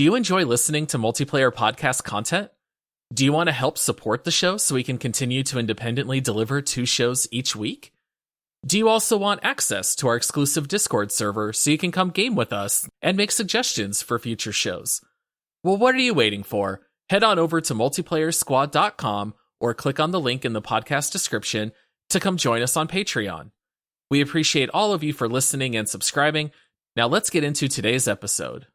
Do you enjoy listening to multiplayer podcast content? Do you want to help support the show so we can continue to independently deliver 2 shows each week? Do you also want access to our exclusive Discord server so you can come game with us and make suggestions for future shows? Well, what are you waiting for? Head on over to multiplayersquad.com or click on the link in the podcast description to come join us on Patreon. We appreciate all of you for listening and subscribing. Now let's get into today's episode.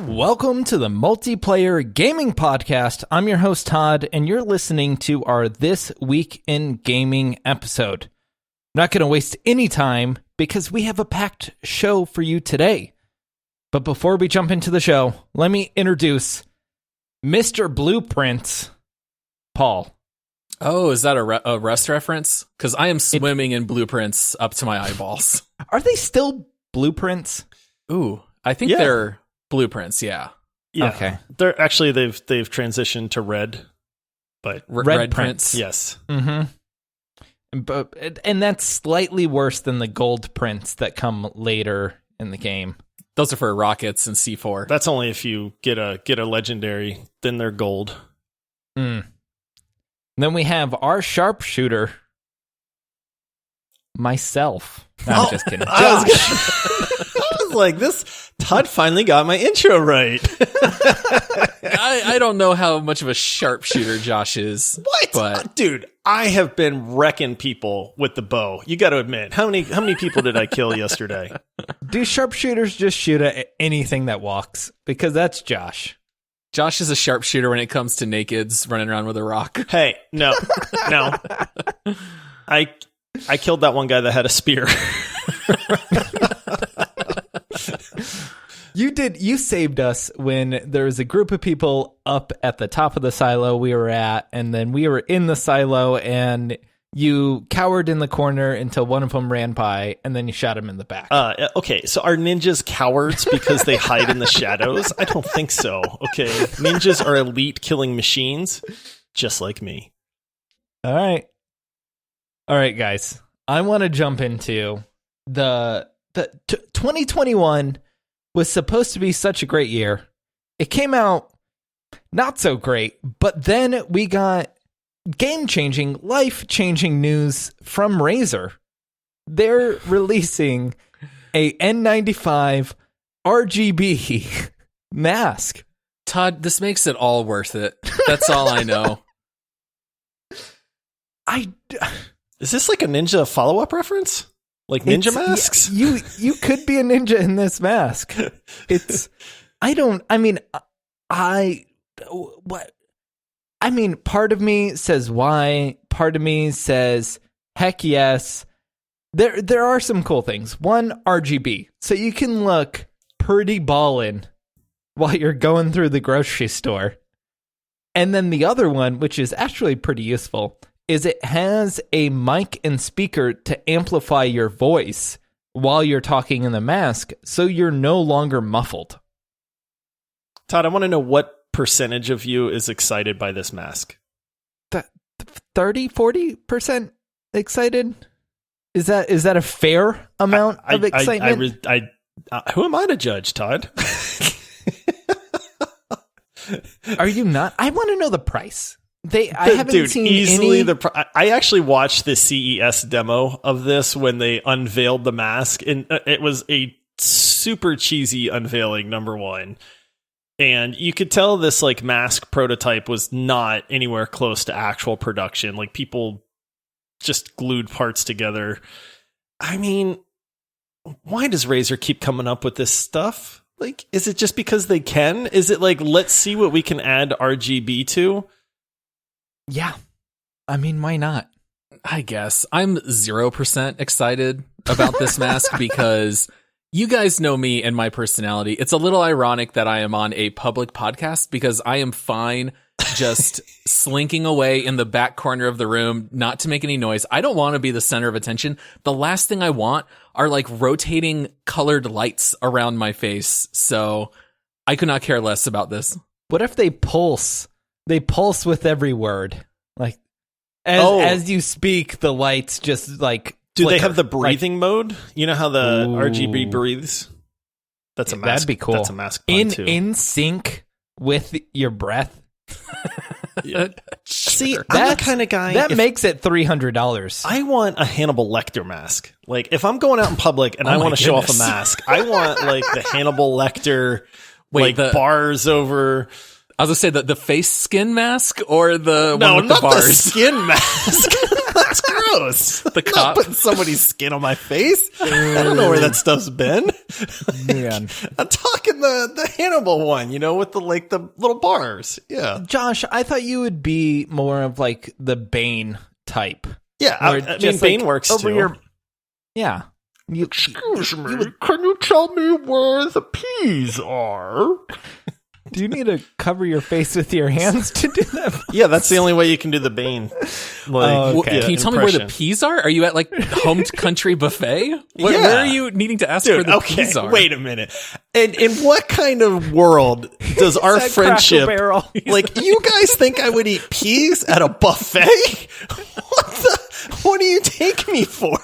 Welcome to the Multiplayer Gaming Podcast. I'm your host, Todd, and you're listening to our This Week in Gaming episode. I'm not going to waste any time because we have a packed show for you today. But before we jump into the show, let me introduce Mr. Blueprints, Paul. Oh, is that a Rust reference? Because I am swimming in blueprints up to my eyeballs. Are they still blueprints? Ooh, I think they're blueprints, yeah. Okay. They're actually they've transitioned to red, but red prints. Yes. Mm-hmm. And that's slightly worse than the gold prints that come later in the game. Those are for rockets and C4. That's only if you get a legendary, then they're gold. Then we have our sharpshooter, myself. No, I'm just kidding. I was like, this Todd finally got my intro right. I don't know how much of a sharpshooter Josh is. What? But dude, I have been wrecking people with the bow. You got to admit, how many people did I kill yesterday? Do sharpshooters just shoot at anything that walks? Because that's Josh. Josh is a sharpshooter when it comes to nakeds running around with a rock. Hey, no. I killed that one guy that had a spear. You saved us when there was a group of people up at the top of the silo we were at, and then we were in the silo, and you cowered in the corner until one of them ran by, and then you shot him in the back. Okay, so are ninjas cowards because they hide in the shadows? I don't think so, okay? Ninjas are elite killing machines, just like me. All right, guys. I want to jump into the 2021 was supposed to be such a great year. It came out not so great, but then we got game-changing, life-changing news from Razer. They're releasing a N95 RGB mask. Todd, this makes it all worth it. That's all I know. Is this like a ninja follow-up reference? Like ninja masks? Yeah, you could be a ninja in this mask. Part of me says why, part of me says heck yes. There are some cool things. One, RGB. So you can look pretty ballin' while you're going through the grocery store. And then the other one, which is actually pretty useful, is it has a mic and speaker to amplify your voice while you're talking in the mask, so you're no longer muffled. Todd, I want to know what percentage of you is excited by this mask. 30-40% excited? Is that a fair amount of excitement? Who am I to judge, Todd? Are you not? I want to know the price. I haven't seen easily any... I actually watched the CES demo of this when they unveiled the mask, and it was a super cheesy unveiling, number one. And you could tell this like mask prototype was not anywhere close to actual production. Like people just glued parts together. I mean, why does Razer keep coming up with this stuff? Like, is it just because they can? Is it like, let's see what we can add RGB to? Yeah. I mean, why not? I guess. I'm 0% excited about this mask because you guys know me and my personality. It's a little ironic that I am on a public podcast because I am fine just slinking away in the back corner of the room, not to make any noise. I don't want to be the center of attention. The last thing I want are like rotating colored lights around my face. So I could not care less about this. What if they pulse? They pulse with every word. Like As you speak, the lights just like do flicker. they have the breathing mode? You know how the RGB breathes? That's a mask. That'd be cool. That's a mask pun too. In sync with your breath. Yeah. See, Sure. I'm the kind of guy that makes it $300. I want a Hannibal Lecter mask. Like, if I'm going out in public and I want to show off a mask, I want like the Hannibal Lecter, bars over. I was gonna say the face skin mask or the no, one with the bars. The skin mask. That's gross. The I'm cop not putting somebody's skin on my face. I don't know where that stuff's been. Man. I'm talking the Hannibal one, with the little bars. Yeah. Josh, I thought you would be more of like the Bane type. Yeah, I mean Bane works too. Yeah. Excuse me, can you tell me where the peas are? Do you need to cover your face with your hands to do that? Yeah, that's the only way you can do the Bane. Okay. Can you tell me where the peas are? Are you at like home country buffet? Where are you needing to ask where the peas are? Wait a minute. And in what kind of world does our friendship, like, you guys think I would eat peas at a buffet? What do you take me for?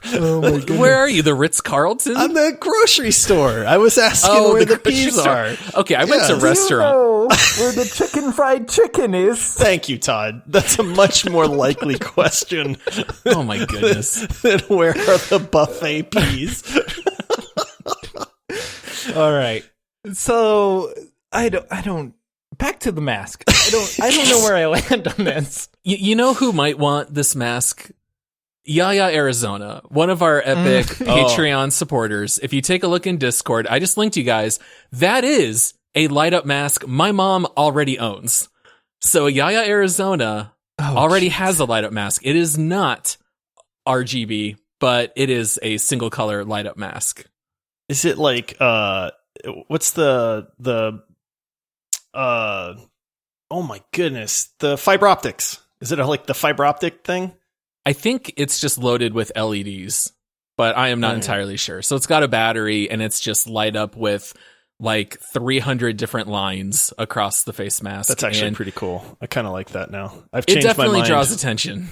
Oh my goodness. Where are you? The Ritz-Carlton? I'm the grocery store. I was asking where the peas are. Okay, I went to a restaurant. Where the fried chicken is. Thank you, Todd. That's a much more likely question. Oh my goodness. Than where are the buffet peas? All right. So I don't back to the mask. I don't know where I land on this. You know who might want this mask? Yaya Arizona, one of our epic Patreon supporters. If you take a look in Discord, I just linked you guys. That is a light up mask my mom already owns. So Yaya Arizona already has a light up mask. It is not RGB, but it is a single color light up mask. Is it like what's the oh my goodness, the fiber optics? Is it like the fiber optic thing? I think it's just loaded with LEDs, but I am not entirely sure. So it's got a battery and it's just light up with like 300 different lines across the face mask. That's actually pretty cool. I kind of like that now. I've changed my mind. It definitely draws attention.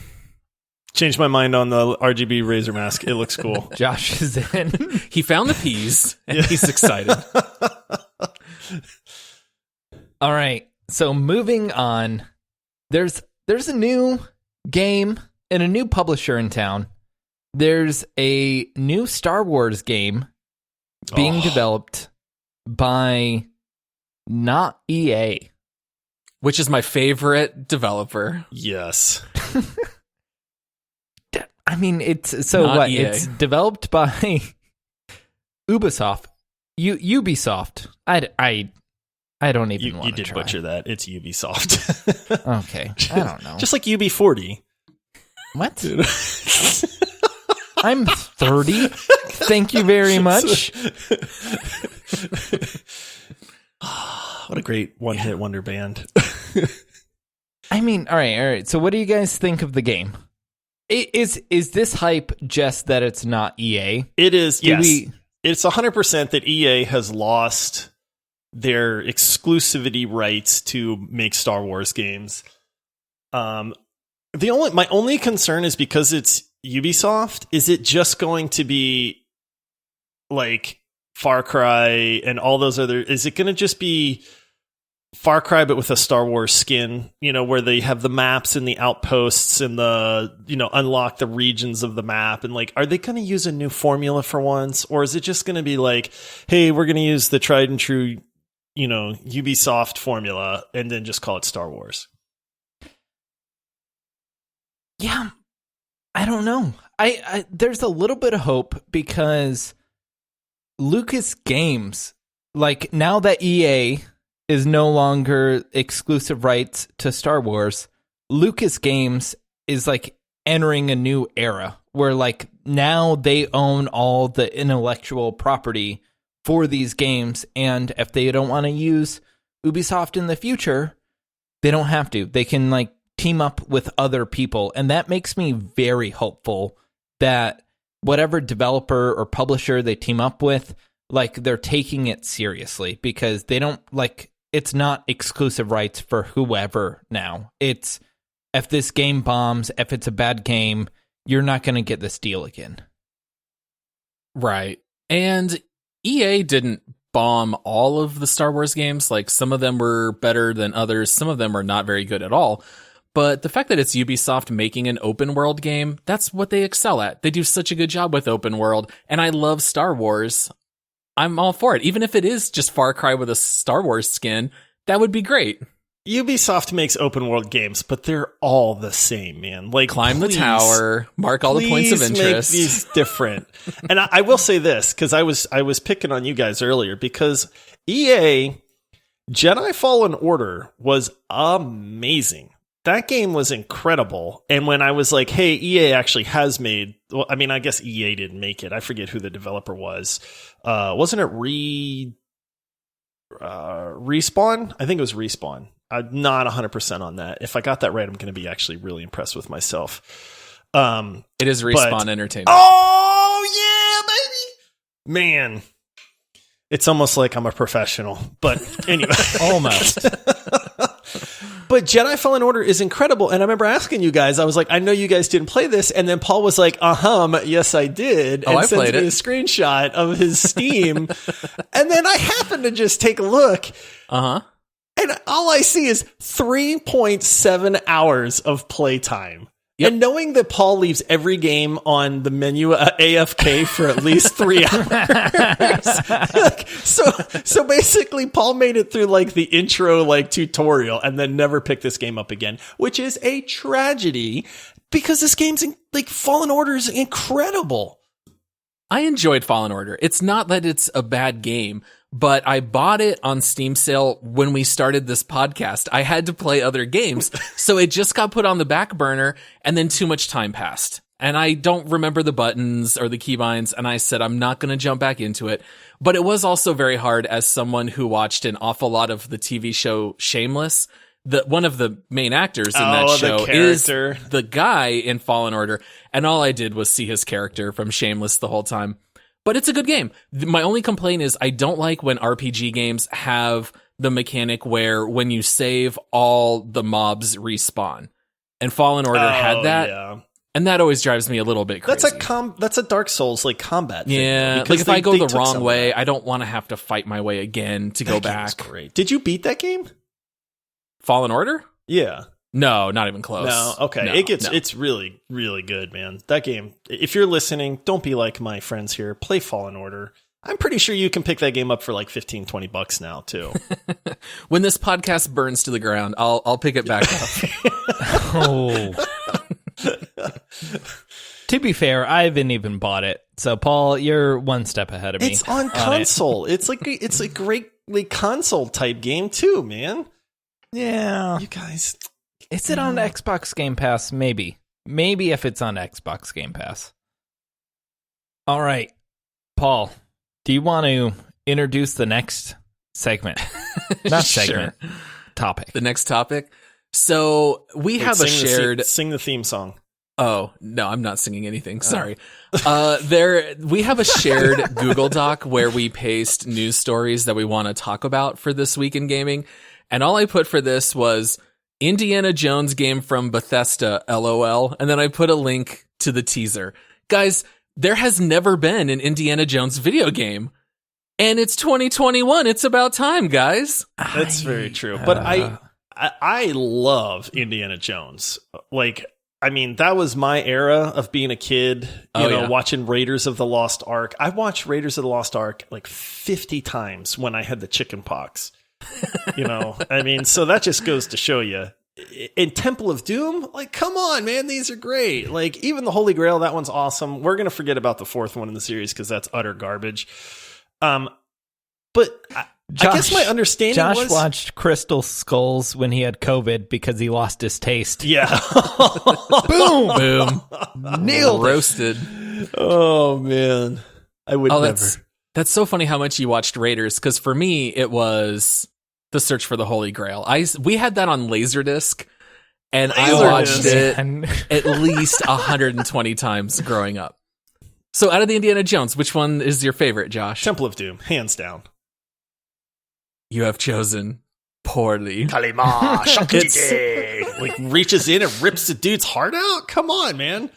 Changed my mind on the RGB Razer mask. It looks cool. Josh is in. He found the peas and he's excited. All right. So moving on, there's a new game and a new publisher in town. There's a new Star Wars game being developed by not EA, which is my favorite developer. Yes. I mean, it's so not what? EA. It's developed by Ubisoft. Ubisoft. I don't even want to try. You did butcher that. It's Ubisoft. Okay. I don't know. Just like UB40. What? I'm 30. Thank you very much. What a great one-hit wonder band. I mean, all right. So what do you guys think of the game? Is this hype just that it's not EA? It is, yes. It's 100% that EA has lost their exclusivity rights to make Star Wars games. My only concern is because it's Ubisoft, is it just going to be like Far Cry and all those other, is it going to just be Far Cry but with a Star Wars skin, where they have the maps and the outposts and the, unlock the regions of the map, and like, are they going to use a new formula for once, or is it just going to be like, hey, we're going to use the tried and true Ubisoft formula and then just call it Star Wars? Yeah, I don't know. I there's a little bit of hope because Lucas Games, like, now that EA is no longer exclusive rights to Star Wars, Lucas Games is like entering a new era where like now they own all the intellectual property for these games, and if they don't want to use Ubisoft in the future, they don't have to. They can like team up with other people, and that makes me very hopeful that whatever developer or publisher they team up with, like, they're taking it seriously, because they don't, like, it's not exclusive rights for whoever now. It's if this game bombs, if it's a bad game, you're not going to get this deal again. Right. And EA didn't bomb all of the Star Wars games. Like, some of them were better than others. Some of them are not very good at all. But the fact that it's Ubisoft making an open world game, that's what they excel at. They do such a good job with open world. And I love Star Wars. I'm all for it. Even if it is just Far Cry with a Star Wars skin, that would be great. Ubisoft makes open world games, but they're all the same, man. Like, climb the tower, mark all the points of interest. Make these different. And I will say this, because I was picking on you guys earlier, because EA Jedi Fallen Order was amazing. That game was incredible. And when I was like, hey, EA actually has made, well, I mean, I guess EA didn't make it. I forget who the developer was. Wasn't it Respawn? I think it was Respawn. I'm not 100% on that. If I got that right, I'm going to be actually really impressed with myself. It is Respawn Entertainment. Oh, yeah, baby. Man, it's almost like I'm a professional. But anyway. Almost. But Jedi Fallen Order is incredible. And I remember asking you guys, I was like, I know you guys didn't play this. And then Paul was like, yes, I did. And I sends played me it. a screenshot of his Steam. And then I happened to just take a look. Uh-huh. And all I see is 3.7 hours of playtime. Yep. And knowing that Paul leaves every game on the menu AFK for at least 3 hours. Like, so basically Paul made it through like the intro like tutorial and then never picked this game up again, which is a tragedy because this game's like Fallen Order is incredible. I enjoyed Fallen Order. It's not that it's a bad game, but I bought it on Steam sale when we started this podcast. I had to play other games, so it just got put on the back burner, and then too much time passed. And I don't remember the buttons or the keybinds, and I said I'm not going to jump back into it. But it was also very hard as someone who watched an awful lot of the TV show Shameless. One of the main actors in that show is the guy in Fallen Order, and all I did was see his character from Shameless the whole time. But it's a good game. My only complaint is I don't like when RPG games have the mechanic where when you save, all the mobs respawn. And Fallen Order had that. Yeah. And that always drives me a little bit crazy. That's a Dark Souls like combat thing. Yeah, like if I go the wrong way, I don't want to have to fight my way again to go back. Great. Did you beat that game? Fallen Order? Yeah. No, not even close. No, okay. It's really, really good, man. That game, if you're listening, don't be like my friends here. Play Fallen Order. I'm pretty sure you can pick that game up for like $15-20 now, too. When this podcast burns to the ground, I'll pick it back up. Oh. To be fair, I haven't even bought it. So, Paul, you're one step ahead of me. It's on console. It's a great like console type game, too, man. Yeah. You guys... Is it on Xbox Game Pass? Maybe. Maybe if it's on Xbox Game Pass. All right. Paul, do you want to introduce the next segment? Not segment. Sure. Topic. The next topic. So we have a shared... Sing the theme song. Oh, no, I'm not singing anything. Sorry. We have a shared Google Doc where we paste news stories that we want to talk about for this week in gaming. And all I put for this was Indiana Jones game from Bethesda, LOL. And then I put a link to the teaser. Guys, there has never been an Indiana Jones video game. And it's 2021. It's about time, guys. That's very true. But I love Indiana Jones. Like, I mean, that was my era of being a kid, watching Raiders of the Lost Ark. I watched Raiders of the Lost Ark like 50 times when I had the chicken pox. I mean, so that just goes to show you. In Temple of Doom, like, come on, man, these are great. Like, even the Holy Grail, that one's awesome. We're going to forget about the fourth one in the series because that's utter garbage. But I guess my understanding Josh watched Crystal Skulls when he had COVID because he lost his taste. Yeah. Boom. Nailed roasted. Oh, man. I would never. That's so funny how much you watched Raiders, because for me, it was The Search for the Holy Grail. We had that on Laserdisc, and I watched it at least 120 times growing up. So out of the Indiana Jones, which one is your favorite, Josh? Temple of Doom, hands down. You have chosen poorly. Kalima, Shakti, like reaches in and rips the dude's heart out. Come on, man.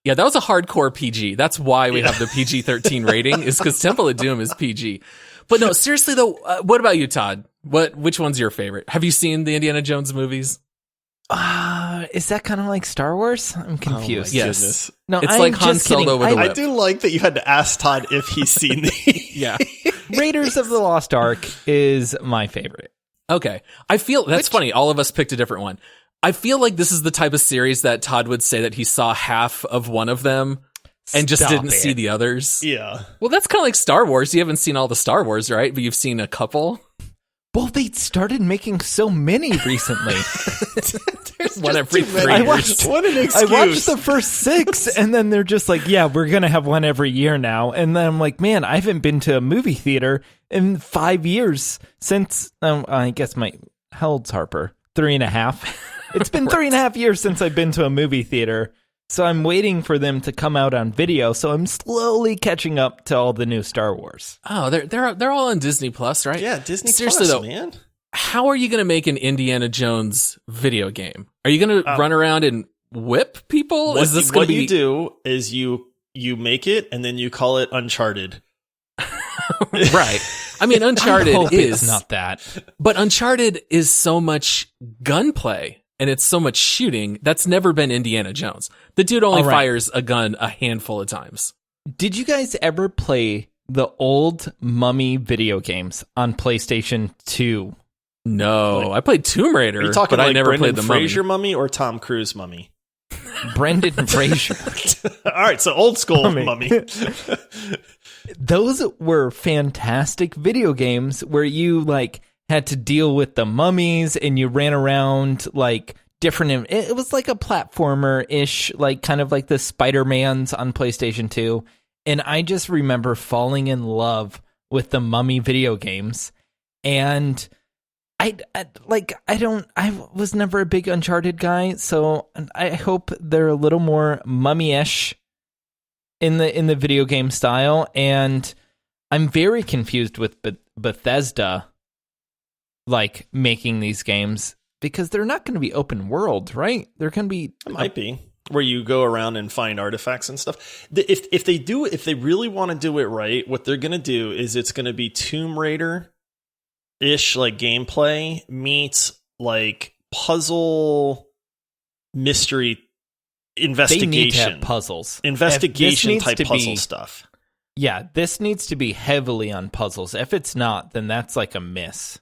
Yeah, that was a hardcore PG. That's why we have the PG-13 rating, is because Temple of Doom is PG. But no, seriously though, what about you, Todd? Which one's your favorite? Have you seen the Indiana Jones movies? Is that kind of like Star Wars? I'm confused. Oh Yes. goodness. No, It's I'm like Han just kidding. Solo with a I whip. do like that you had to ask Todd if he's seen the. Yeah. Raiders of the Lost Ark is my favorite. Okay. I feel that's funny. All of us picked a different one. I feel like this is the type of series that Todd would say that he saw half of one of them and just Stop didn't it. see the others. Yeah. Well, that's kind of like Star Wars. You haven't seen all the Star Wars, right? But you've seen a couple. Well, they started making so many recently. One every too many. 3 I years. watched- What an I excuse. watched the first 6, and then they're just like, yeah, we're going to have one every year now. And then I'm like, man, I haven't been to a movie theater in 5 years since, I guess how old's Harper? 3.5. It's been 3.5 years since I've been to a movie theater. So I'm waiting for them to come out on video. So I'm slowly catching up to all the new Star Wars. Oh, they're all on Disney Plus, right? Yeah, Disney Seriously, Plus, though, man. how are you going to make an Indiana Jones video game? Are you going to run around and whip people? Is this going to be? What you do is you make it and then you call it Uncharted. Right. I mean, I Uncharted hope is it's not that. but Uncharted is so much gunplay and it's so much shooting. That's never been Indiana Jones. The dude only All right. fires a gun a handful of times. Did you guys ever play the old Mummy video games on PlayStation 2? No, I played Tomb Raider, Are you talking but like I never Brendan played the Fraser Mummy. mummy or Tom Cruise mummy? Brendan Fraser. All right, so old school Mummy. mummy. Those were fantastic video games where you like had to deal with the mummies and you ran around like different. It was like a platformer-ish, like kind of like the Spider-Mans on PlayStation 2. And I just remember falling in love with the Mummy video games. And I was never a big Uncharted guy, so I hope they're a little more mummy-ish in the video game style. And I'm very confused with Bethesda like making these games because they're not going to be open world, right? They're going to be It might be where you go around and find artifacts and stuff. If they really want to do it right, what they're going to do is it's going to be Tomb Raider-ish like gameplay meets like puzzle mystery investigation. They need to have puzzles. Investigation This type needs to puzzle be- stuff. Yeah, this needs to be heavily on puzzles. If it's not, then that's like a miss.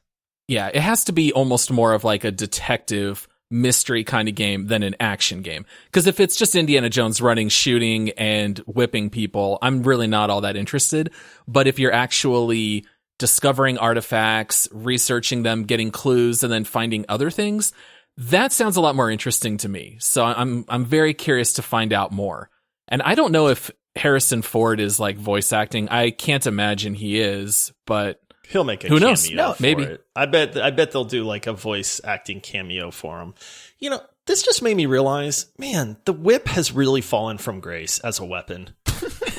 Yeah, it has to be almost more of like a detective mystery kind of game than an action game. Because if it's just Indiana Jones running, shooting, and whipping people, I'm really not all that interested. But if you're actually discovering artifacts, researching them, getting clues, and then finding other things, that sounds a lot more interesting to me. So I'm very curious to find out more. And I don't know if Harrison Ford is like voice acting. I can't imagine he is, but He'll make a Who cameo knows? No, for maybe. it. I bet they'll do like a voice acting cameo for him. You know, this just made me realize, man, the whip has really fallen from grace as a weapon.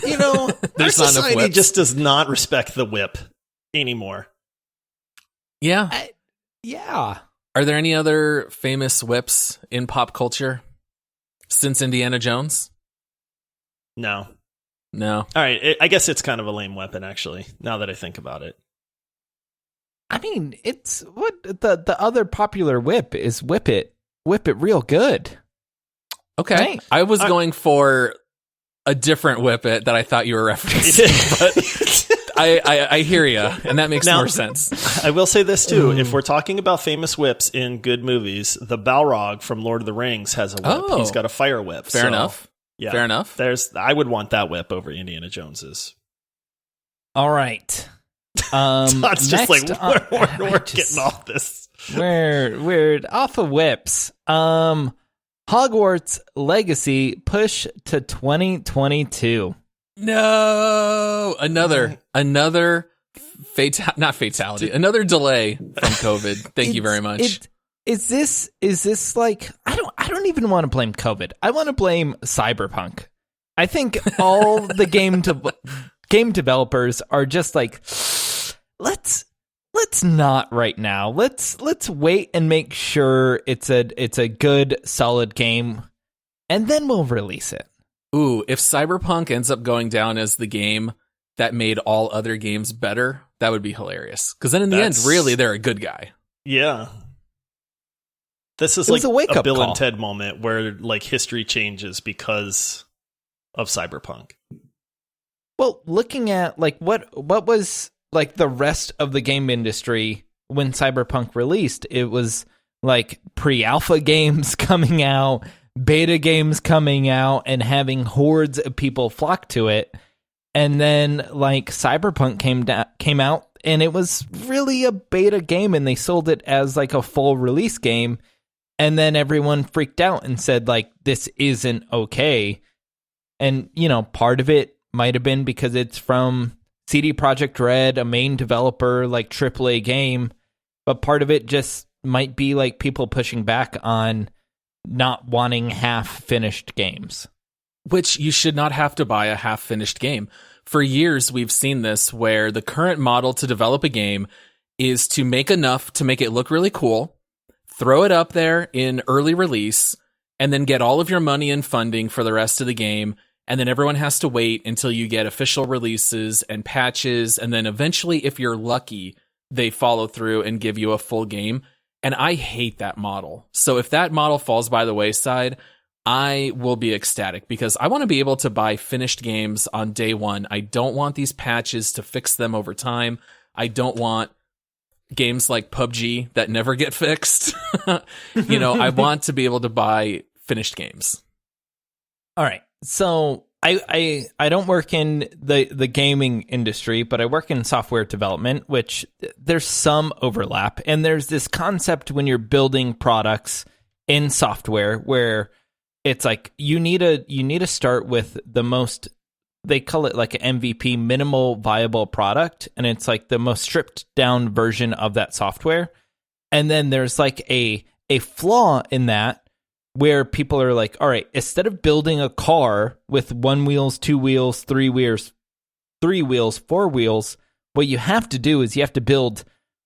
You know, our There's not enough society whips. just does not respect the whip anymore. yeah. Yeah. Are there any other famous whips in pop culture since Indiana Jones? No. No. All right. I guess it's kind of a lame weapon, actually, now that I think about it. I mean, it's what the other popular whip is whip it real good. Okay. Right. I was going for a different whip it that I thought you were referencing, but I hear you, and that makes Now- more sense. I will say this, too. If we're talking about famous whips in good movies, the Balrog from Lord of the Rings has a whip. Oh. He's got a fire whip. Fair enough. Yeah. Fair enough. I would want that whip over Indiana Jones's. All right. Todd's just like, next we're getting off this. We're off of whips. Hogwarts Legacy push to 2022. No, another not fatality, another delay from COVID. Thank you very much. Is this like I don't even want to blame COVID. I want to blame Cyberpunk. I think all the game developers are just like let's let's not right now. Let's wait and make sure it's a good, solid game, and then we'll release it. Ooh, if Cyberpunk ends up going down as the game that made all other games better, that would be hilarious. Because then in the end, really, they're a good guy. Yeah. This is like a Bill and Ted moment where like history changes because of Cyberpunk. Well, looking at like what was like the rest of the game industry when Cyberpunk released, it was like pre-alpha games coming out, beta games coming out, and having hordes of people flock to it. And then like Cyberpunk came out, and it was really a beta game, and they sold it as like a full release game. And then everyone freaked out and said like, this isn't okay. And, you know, part of it might have been because it's from CD Projekt Red, a main developer, like AAA game. But part of it just might be like people pushing back on not wanting half-finished games. Which you should not have to buy a half-finished game. For years, we've seen this where the current model to develop a game is to make enough to make it look really cool, throw it up there in early release, and then get all of your money and funding for the rest of the game. And then everyone has to wait until you get official releases and patches. And then eventually, if you're lucky, they follow through and give you a full game. And I hate that model. So if that model falls by the wayside, I will be ecstatic because I want to be able to buy finished games on day one. I don't want these patches to fix them over time. I don't want games like PUBG that never get fixed. You know, I want to be able to buy finished games. All right. So I don't work in the gaming industry, but I work in software development, which there's some overlap. And there's this concept when you're building products in software where it's like you need to start with the most, they call it like an MVP, minimal viable product, and it's like the most stripped down version of that software. And then there's like a flaw in that where people are like, all right, instead of building a car with 1 wheels, 2 wheels, 3 wheels, 4 wheels, what you have to do is you have to build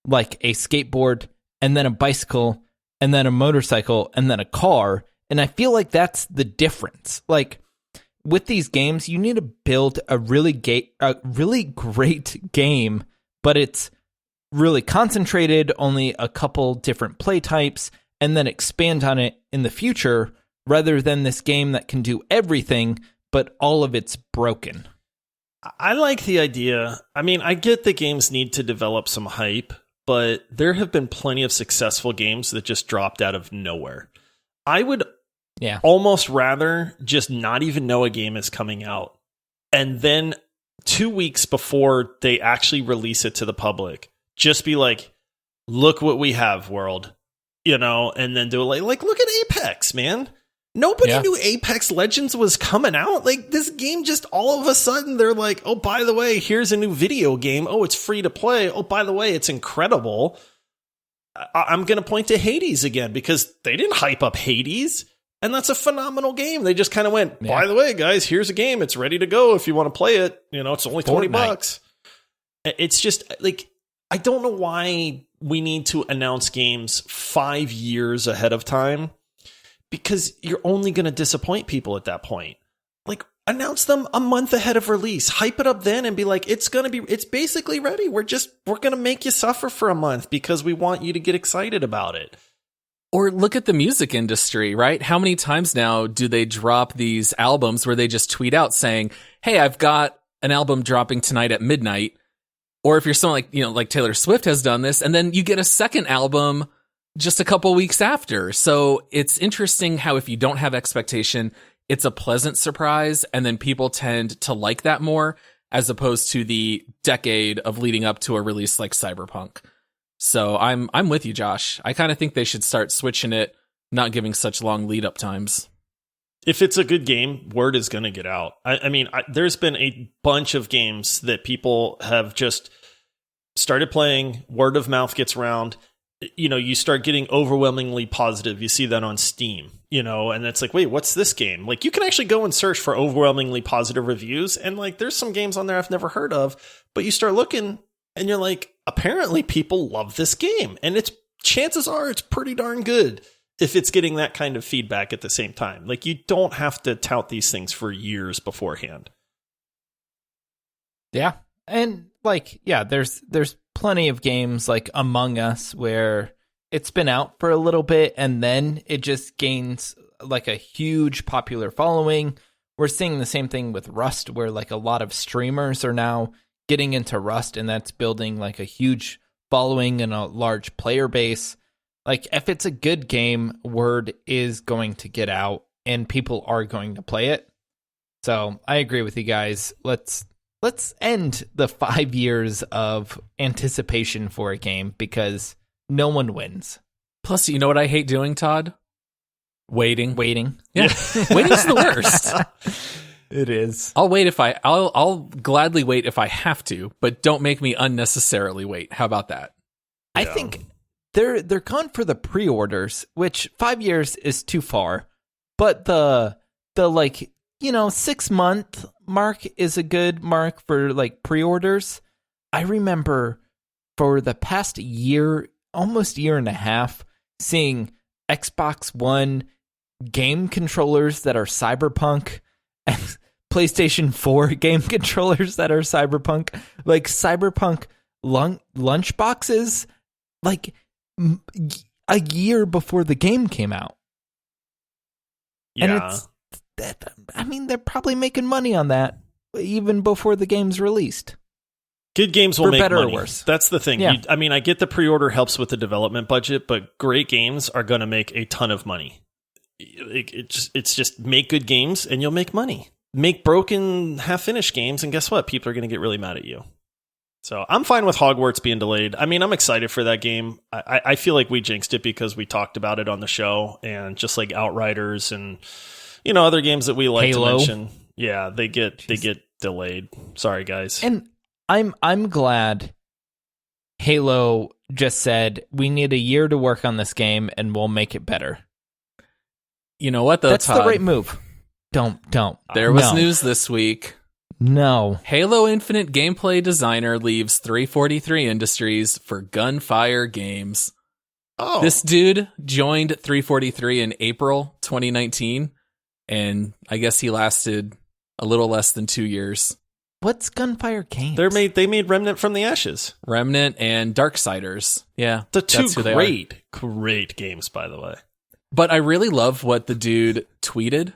like a skateboard and then a bicycle and then a motorcycle and then a car. And I feel like that's the difference. Like with these games, you need to build a really great game, but it's really concentrated, only a couple different play types, and then expand on it in the future, rather than this game that can do everything, but all of it's broken. I like the idea. I mean, I get that games need to develop some hype, but there have been plenty of successful games that just dropped out of nowhere. I would almost rather just not even know a game is coming out, and then 2 weeks before they actually release it to the public, just be like, look what we have, world. You know, and then do it like look at Apex, man. Nobody knew Apex Legends was coming out. Like, this game just all of a sudden, they're like, oh, by the way, here's a new video game. Oh, it's free to play. Oh, by the way, it's incredible. I'm going to point to Hades again because they didn't hype up Hades. And that's a phenomenal game. They just kind of went, by the way, guys, here's a game. It's ready to go if you want to play it. You know, it's only $20. It's just like, I don't know why we need to announce games 5 years ahead of time, because you're only going to disappoint people at that point. Like, announce them a month ahead of release, hype it up then and be like, it's basically ready. We're going to make you suffer for a month because we want you to get excited about it. Or look at the music industry, right? How many times now do they drop these albums where they just tweet out saying, hey, I've got an album dropping tonight at midnight. Or if you're someone like Taylor Swift has done this, and then you get a second album just a couple weeks after. So it's interesting how if you don't have expectation, it's a pleasant surprise, and then people tend to like that more as opposed to the decade of leading up to a release like Cyberpunk. So I'm with you, Josh. I kind of think they should start switching it, not giving such long lead up times. If it's a good game, word is going to get out. I mean, there's been a bunch of games that people have just started playing, word of mouth gets around. You know, you start getting overwhelmingly positive. You see that on Steam, you know, and it's like, wait, what's this game? Like, you can actually go and search for overwhelmingly positive reviews. And like, there's some games on there I've never heard of, but you start looking and you're like, apparently people love this game, and chances are it's pretty darn good if it's getting that kind of feedback at the same time. Like, you don't have to tout these things for years beforehand. Yeah. And like, yeah, there's plenty of games like Among Us where it's been out for a little bit and then it just gains like a huge popular following. We're seeing the same thing with Rust, where like a lot of streamers are now getting into Rust, and that's building like a huge following and a large player base. Like, if it's a good game, word is going to get out and people are going to play it. So I agree with you guys. Let's end the 5 years of anticipation for a game, because no one wins. Plus, you know what I hate doing, Todd? Waiting. Yeah. Waiting's the worst. It is. I'll gladly wait if I have to, but don't make me unnecessarily wait. How about that? I think they're gone for the pre-orders, which 5 years is too far. But the like, 6 month mark is a good mark for like pre-orders. I remember for the past year, almost year and a half, seeing Xbox One game controllers that are Cyberpunk and PlayStation 4 game controllers that are Cyberpunk, like Cyberpunk lunch boxes, like a year before the game came out. Yeah. And they're probably making money on that even before the game's released. Good games will for make better money. Or worse. That's the thing. Yeah. I get the pre-order helps with the development budget, but great games are going to make a ton of money. It's just make good games and you'll make money. Make broken, half-finished games, and guess what? People are going to get really mad at you. So I'm fine with Hogwarts being delayed. I'm excited for that game. I feel like we jinxed it because we talked about it on the show, and just like Outriders and other games that we like Halo. to mention. Yeah, they get delayed. Sorry, guys. And I'm glad Halo just said we need a year to work on this game and we'll make it better. You know what, though, That's Todd? the right move. Don't. There was news this week. No. Halo Infinite gameplay designer leaves 343 Industries for Gunfire Games. Oh. This dude joined 343 in April 2019, and I guess he lasted a little less than 2 years. What's Gunfire Games? They made Remnant from the Ashes. Remnant and Darksiders. Yeah. The two that's who they are. great games, by the way. But I really love what the dude tweeted.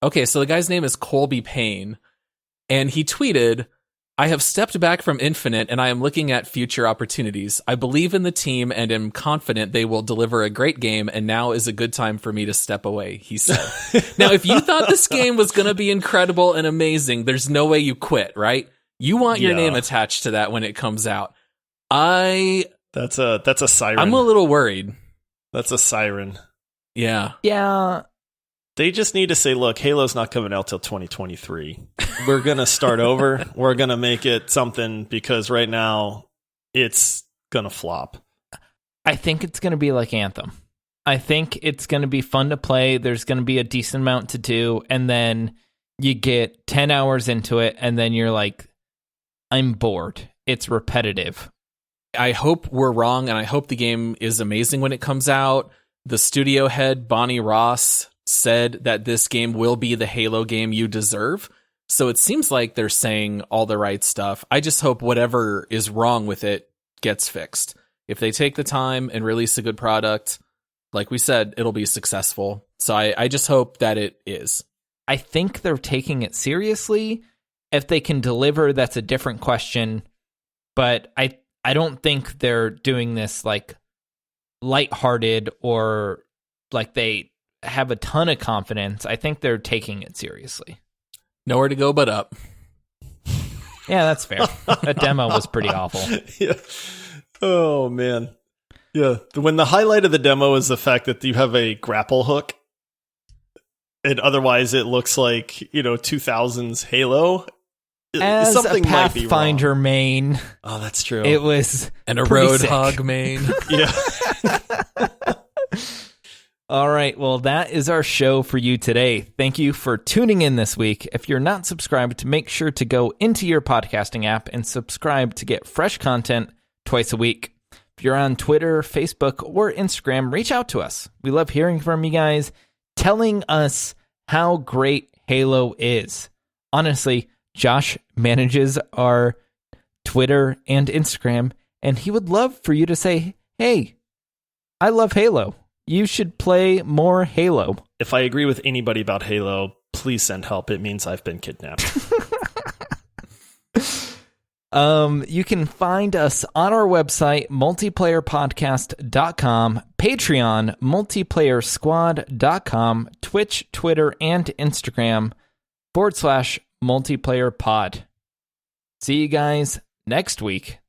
Okay, so the guy's name is Colby Payne, and he tweeted, "I have stepped back from Infinite and I am looking at future opportunities. I believe in the team and am confident they will deliver a great game, and now is a good time for me to step away," he said. Now, if you thought this game was going to be incredible and amazing, there's no way you quit, right? You want your name attached to that when it comes out. That's a siren. I'm a little worried. That's a siren. Yeah. Yeah. They just need to say, look, Halo's not coming out till 2023. We're going to start over. We're going to make it something, because right now it's going to flop. I think it's going to be like Anthem. I think it's going to be fun to play. There's going to be a decent amount to do. And then you get 10 hours into it, and then you're like, I'm bored. It's repetitive. I hope we're wrong, and I hope the game is amazing when it comes out. The studio head, Bonnie Ross, said that this game will be the Halo game you deserve. So it seems like they're saying all the right stuff. I just hope whatever is wrong with it gets fixed. If they take the time and release a good product, like we said, it'll be successful. So I just hope that it is. I think they're taking it seriously. If they can deliver, that's a different question. But I don't think they're doing this like lighthearted or like they have a ton of confidence. I think they're taking it seriously. Nowhere to go but up. Yeah, that's fair. That demo was pretty awful. Yeah. Oh, man. Yeah. When the highlight of the demo is the fact that you have a grapple hook, and otherwise it looks like, 2000s Halo. As something a might be Pathfinder wrong. main. Oh, that's true. It was And a pretty sick. Roadhog main. Yeah. All right, well, that is our show for you today. Thank you for tuning in this week. If you're not subscribed, make sure to go into your podcasting app and subscribe to get fresh content twice a week. If you're on Twitter, Facebook, or Instagram, reach out to us. We love hearing from you guys, telling us how great Halo is. Honestly, Josh manages our Twitter and Instagram, and he would love for you to say, hey, I love Halo. You should play more Halo. If I agree with anybody about Halo, please send help. It means I've been kidnapped. You can find us on our website, multiplayerpodcast.com, Patreon, multiplayersquad.com, Twitch, Twitter, and Instagram, /multiplayerpod. See you guys next week.